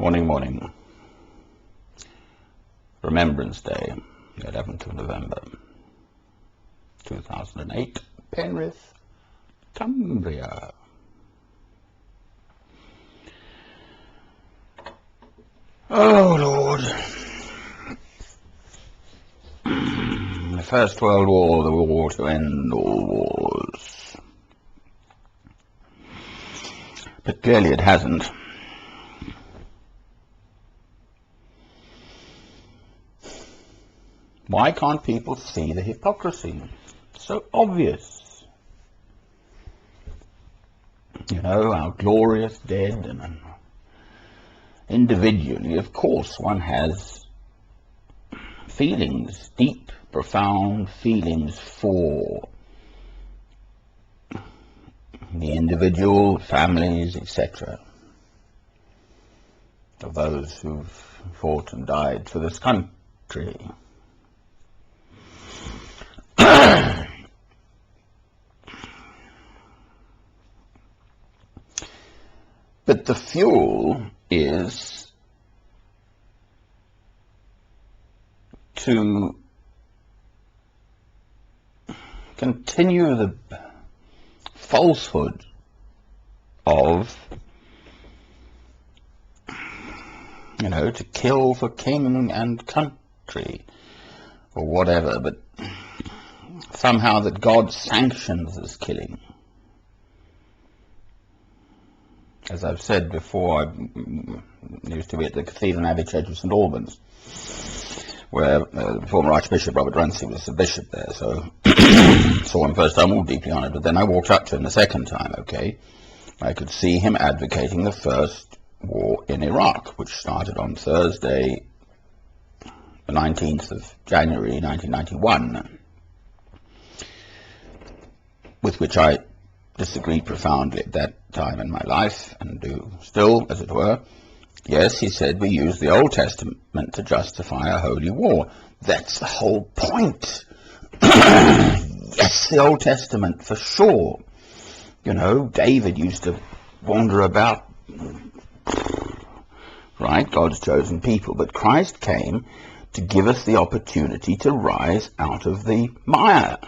Morning, morning. Remembrance Day, the 11th of November, 2008, Penrith, Cumbria. Oh, Lord. The First World War, the war to end all wars. But clearly it hasn't. Why can't people see the hypocrisy? It's so obvious. You know, our glorious dead, and individually, of course, one has feelings, deep, profound feelings for the individual, families, etc., of those who've fought and died for this country. But the fuel is to continue the falsehood of, you know, to kill for king and country or whatever, but somehow that God sanctions this killing. As I've said before, I used to be at the Cathedral and Abbey Church of St Albans, where the former Archbishop Robert Runcie was the bishop there, so saw him first time, all deeply honoured, but then I walked up to him the second time, okay? I could see him advocating the first war in Iraq, which started on Thursday, the 19th of January 1991, with which I disagreed profoundly at that time in my life, and do still, as it were. Yes, he said, we use the Old Testament to justify a holy war. That's the whole point. Yes, the Old Testament, for sure. You know, David used to wander about, right, God's chosen people, but Christ came to give us the opportunity to rise out of the mire,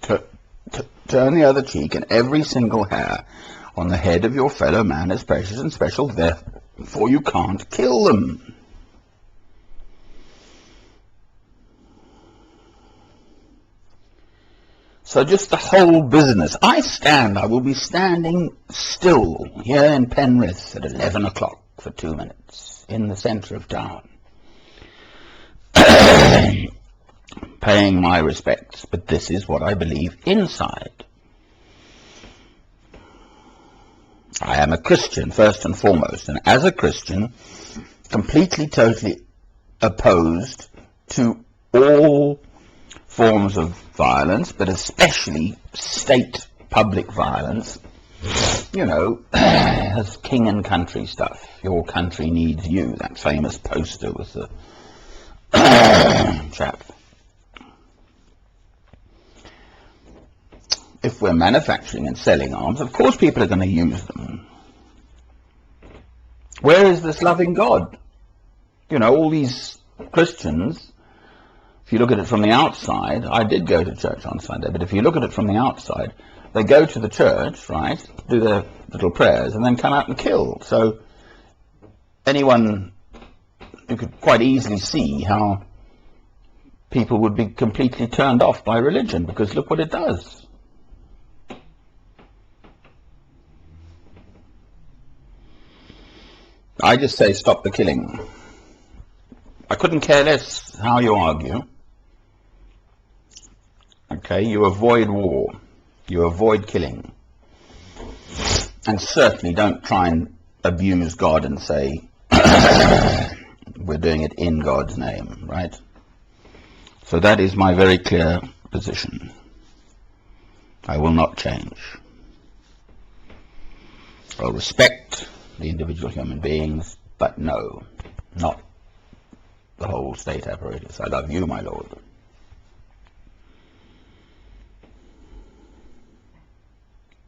to turn the other cheek, and every single hair on the head of your fellow man is precious and special, therefore you can't kill them. So just the whole business. I will be standing still here in Penrith at 11 o'clock for 2 minutes in the centre of town, paying my respects, but this is what I believe inside. I am a Christian, first and foremost, and as a Christian, completely, totally opposed to all forms of violence, but especially state public violence, you know, as king and country stuff. Your country needs you, that famous poster with the chap. If we're manufacturing and selling arms, of course people are going to use them. Where is this loving God? You know, all these Christians, if you look at it from the outside, I did go to church on Sunday, but if you look at it from the outside, they go to the church, right, do their little prayers, and then come out and kill. So anyone, you could quite easily see how people would be completely turned off by religion, because look what it does. I just say stop the killing. I couldn't care less how you argue. Okay, you avoid war. You avoid killing. And certainly don't try and abuse God and say, we're doing it in God's name, right? So that is my very clear position. I will not change. I'll respect the individual human beings, but no, not the whole state apparatus. I love you, my Lord.